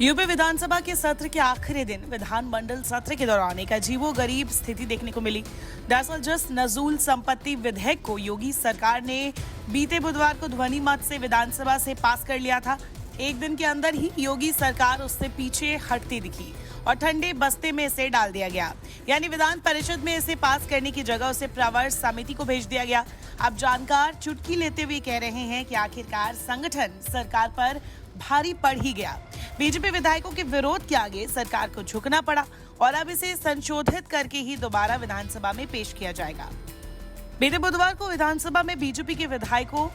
UP विधानसभा के सत्र के आखिरी दिन विधानमंडल सत्र के दौरान एक अजीबोगरीब स्थिति देखने को मिली। दरअसल जिस नजूल संपत्ति विधेयक को योगी सरकार ने बीते बुधवार को ध्वनि मत से विधानसभा से पास कर लिया था, एक दिन के अंदर ही योगी सरकार उससे पीछे हटती दिखी और ठंडे बस्ते में इसे डाल दिया गया। यानी विधान परिषद में इसे पास करने की जगह उसे प्रवर समिति को भेज दिया गया। अब जानकार चुटकी लेते हुए कह रहे हैं कि आखिरकार संगठन सरकार पर भारी पड़ ही गया। बीजेपी विधायकों के विरोध के आगे सरकार को झुकना पड़ा और अब इसे संशोधित करके ही दोबारा विधानसभा में पेश किया जाएगा। बीते बुधवार को विधानसभा में बीजेपी के विधायकों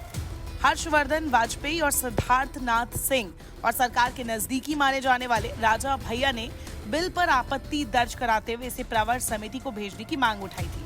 हर्षवर्धन वाजपेयी और सिद्धार्थ नाथ सिंह और सरकार के नजदीकी माने जाने वाले राजा भैया ने बिल पर आपत्ति दर्ज कराते हुए इसे प्रवर समिति को भेजने की मांग उठाई थी।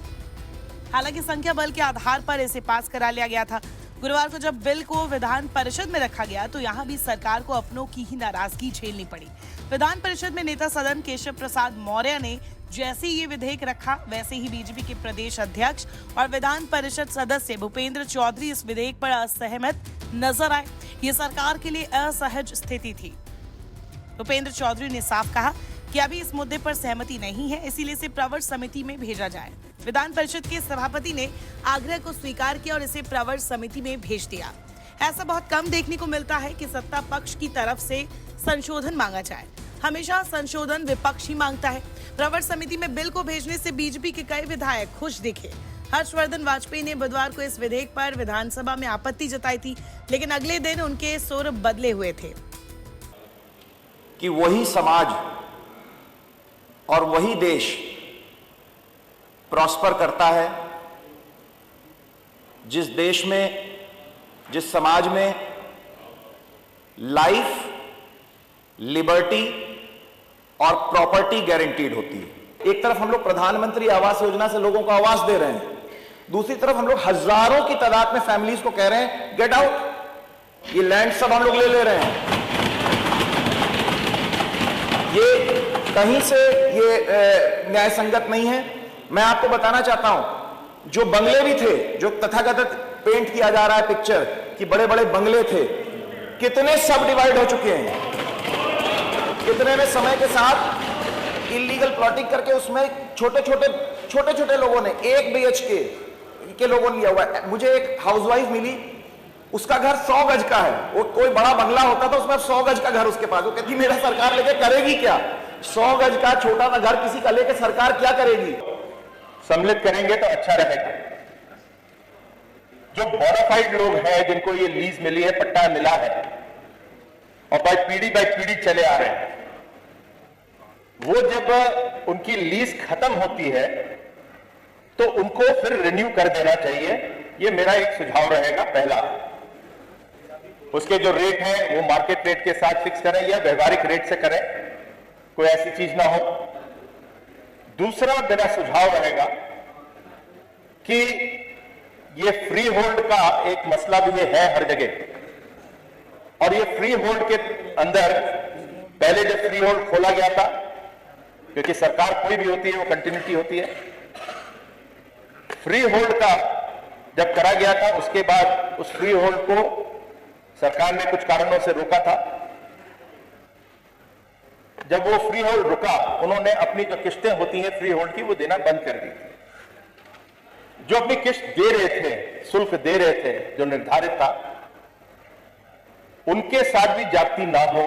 हालांकि संख्या बल के आधार पर इसे पास करा लिया गया था। गुरुवार को जब बिल को विधान परिषद में रखा गया तो यहां भी सरकार को अपनों की ही नाराजगी झेलनी पड़ी। विधान परिषद में नेता सदन केशव प्रसाद मौर्य ने जैसे ये विधेयक रखा, वैसे ही बीजेपी के प्रदेश अध्यक्ष और विधान परिषद सदस्य भूपेंद्र चौधरी इस विधेयक पर असहमत नजर आए। ये सरकार के लिए असहज स्थिति थी। भूपेंद्र चौधरी ने साफ कहा कि अभी इस मुद्दे पर सहमति नहीं है, इसीलिए इसे प्रवर समिति में भेजा जाए। विधान परिषद के सभापति ने आग्रह को स्वीकार किया और इसे प्रवर समिति में भेज दिया। ऐसा बहुत कम देखने को मिलता है कि सत्ता पक्ष की तरफ से संशोधन मांगा जाए। हमेशा संशोधन विपक्ष ही मांगता है। प्रवर समिति में बिल को भेजने से बीजेपी के कई विधायक खुश दिखे। हर्षवर्धन वाजपेयी ने बुधवार को इस विधेयक पर विधानसभा में आपत्ति जताई थी, लेकिन अगले दिन उनके सुर बदले हुए थे कि वही समाज और वही देश प्रॉस्पर करता है जिस देश में, जिस समाज में लाइफ, लिबर्टी और प्रॉपर्टी गारंटीड होती है। एक तरफ हम लोग प्रधानमंत्री आवास योजना से लोगों को आवास दे रहे हैं, दूसरी तरफ हम लोग हजारों की तादाद में फैमिलीज को कह रहे हैं गेट आउट, ये लैंड सब हम लोग ले रहे हैं। ये कहीं से ये न्याय संगत नहीं है। मैं आपको बताना चाहता हूं, जो बंगले भी थे, जो तथाकथित पेंट किया जा रहा है पिक्चर कि बड़े बड़े बंगले थे, कितने सब डिवाइड हो चुके हैं, कितने में समय के साथ इलीगल प्लॉटिंग करके उसमें छोटे छोटे लोगों ने 1 BHK के लोगों ने लिया हुआ है। मुझे एक हाउसवाइफ मिली, उसका घर 100 गज का है। वो कोई बड़ा बंगला होता था, उसमें 100 गज का घर उसके पास। वो कहती मेरा सरकार लेके करेगी क्या? 100 गज का छोटा सा घर किसी का लेके सरकार क्या करेगी? सम्मिलित करेंगे तो अच्छा रहेगा। जो बोनाफाइड लोग हैं, जिनको ये लीज मिली है, पट्टा मिला है और बाय पीढ़ी चले आ रहे हैं, वो जब उनकी लीज खत्म होती है तो उनको फिर रिन्यू कर देना चाहिए। ये मेरा एक सुझाव रहेगा। पहला, उसके जो रेट हैं वो मार्केट रेट के साथ फिक्स करें या व्यवहारिक रेट से करें, कोई ऐसी चीज ना हो। दूसरा मेरा सुझाव रहेगा कि ये फ्री होल्ड का एक मसला भी ये है हर जगह, और ये फ्री होल्ड के अंदर पहले जब फ्री होल्ड खोला गया था, क्योंकि सरकार कोई भी होती है वो कंटिन्यूटी होती है, फ्री होल्ड का जब करा गया था उसके बाद उस फ्री होल्ड को सरकार ने कुछ कारणों से रोका था। जब वो फ्री होल्ड रुका, उन्होंने अपनी जो किस्तें होती हैं फ्री होल्ड की, वो देना बंद कर दी थी। जो अपनी किस्त दे रहे थे, शुल्क दे रहे थे जो निर्धारित था, उनके साथ भी जाती ना हो।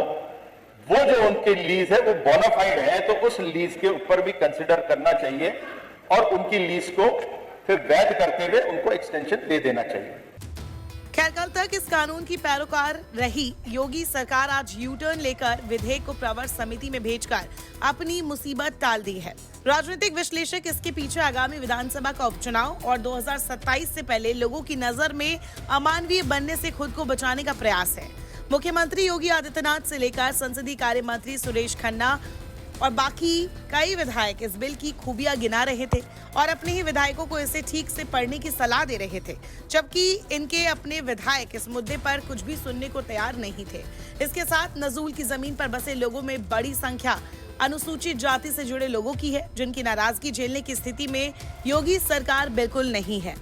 वो जो उनकी लीज है वो बोनाफाइड है, तो उस लीज के ऊपर भी कंसिडर करना चाहिए और उनकी लीज को फिर वैध करते हुए उनको एक्सटेंशन दे देना चाहिए। खैर, कल तक इस कानून की पैरोकार रही योगी सरकार आज यू टर्न लेकर विधेयक को प्रवर समिति में भेजकर अपनी मुसीबत टाल दी है। राजनीतिक विश्लेषक इसके पीछे आगामी विधानसभा का उपचुनाव और 2027 से पहले लोगों की नजर में अमानवीय बनने से खुद को बचाने का प्रयास है। मुख्यमंत्री योगी आदित्यनाथ से लेकर संसदीय कार्य मंत्री सुरेश खन्ना और बाकी कई विधायक इस बिल की खूबियां गिना रहे थे और अपने ही विधायकों को इसे ठीक से पढ़ने की सलाह दे रहे थे, जबकि इनके अपने विधायक इस मुद्दे पर कुछ भी सुनने को तैयार नहीं थे। इसके साथ नजूल की जमीन पर बसे लोगों में बड़ी संख्या अनुसूचित जाति से जुड़े लोगों की है, जिनकी नाराजगी झेलने की स्थिति में योगी सरकार बिल्कुल नहीं है।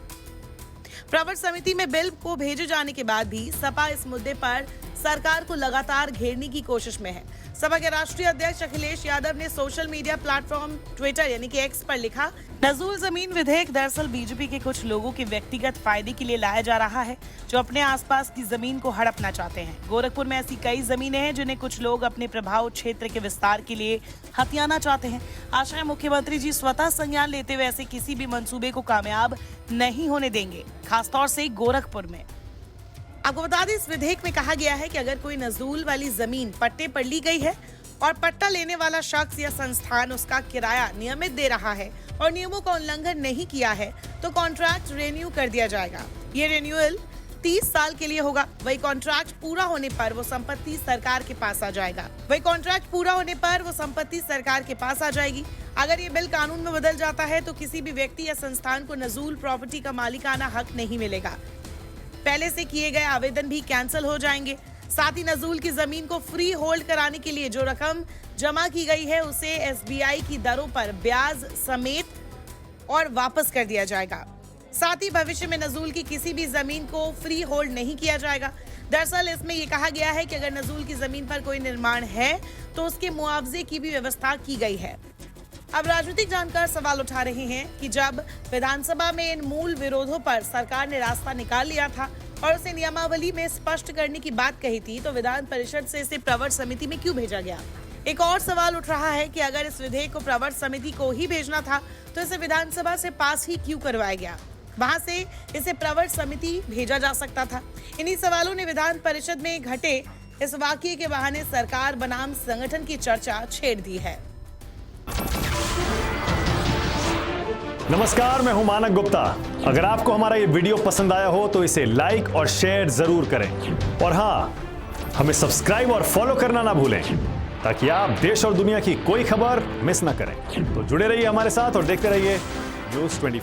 प्रवर समिति में बिल को भेजे जाने के बाद भी सपा इस मुद्दे पर सरकार को लगातार घेरने की कोशिश में है। सपा के राष्ट्रीय अध्यक्ष अखिलेश यादव ने सोशल मीडिया प्लेटफॉर्म ट्विटर यानी कि एक्स पर लिखा, नजूल जमीन विधेयक दरअसल बीजेपी के कुछ लोगों के व्यक्तिगत फायदे के लिए लाया जा रहा है, जो अपने आसपास की जमीन को हड़पना चाहते हैं। गोरखपुर में ऐसी कई जमीनें हैं जिन्हें कुछ लोग अपने प्रभाव क्षेत्र के विस्तार के लिए हथियाना चाहते हैं। आशा है मुख्यमंत्री जी स्वतः संज्ञान लेते हुए ऐसे किसी भी मंसूबे को कामयाब नहीं होने देंगे, खासतौर से गोरखपुर में। आपको बता दें, इस विधेयक में कहा गया है कि अगर कोई नजूल वाली जमीन पट्टे पर ली गई है और पट्टा लेने वाला शख्स या संस्थान उसका किराया नियमित दे रहा है और नियमों का उल्लंघन नहीं किया है तो कॉन्ट्रैक्ट रेन्यू कर दिया जाएगा। ये रेन्यूअल 30 साल के लिए होगा। वही कॉन्ट्रैक्ट पूरा होने पर वो संपत्ति सरकार के पास आ जाएगी। अगर ये बिल कानून में बदल जाता है तो किसी भी व्यक्ति या संस्थान को नजूल प्रॉपर्टी का मालिकाना हक नहीं मिलेगा। पहले से किए गए आवेदन भी कैंसिल हो जाएंगे। साथ ही नजूल की जमीन को फ्री होल्ड कराने के लिए जो रकम जमा की गई है उसे एसबीआई की दरों पर ब्याज समेत और वापस कर दिया जाएगा। साथ ही भविष्य में नजूल की किसी भी जमीन को फ्री होल्ड नहीं किया जाएगा। दरअसल इसमें यह कहा गया है कि अगर नजूल की जमीन पर कोई निर्माण है तो उसके मुआवजे की भी व्यवस्था की गई है। अब राजनीतिक जानकार सवाल उठा रहे हैं कि जब विधानसभा में इन मूल विरोधों पर सरकार ने रास्ता निकाल लिया था और उसे नियमावली में स्पष्ट करने की बात कही थी, तो विधान परिषद से इसे प्रवर समिति में क्यों भेजा गया? एक और सवाल उठ रहा है कि अगर इस विधेयक को प्रवर समिति को ही भेजना था तो इसे विधानसभा से पास ही क्यों करवाया गया? वहां से इसे प्रवर समिति भेजा जा सकता था। इन्हीं सवालों ने विधान परिषद में घटे इस वाकये के बहाने सरकार बनाम संगठन की चर्चा छेड़ दी है। नमस्कार, मैं हूं मानक गुप्ता। अगर आपको हमारा ये वीडियो पसंद आया हो तो इसे लाइक और शेयर जरूर करें और हाँ, हमें सब्सक्राइब और फॉलो करना ना भूलें ताकि आप देश और दुनिया की कोई खबर मिस ना करें। तो जुड़े रहिए हमारे साथ और देखते रहिए न्यूज़ 24।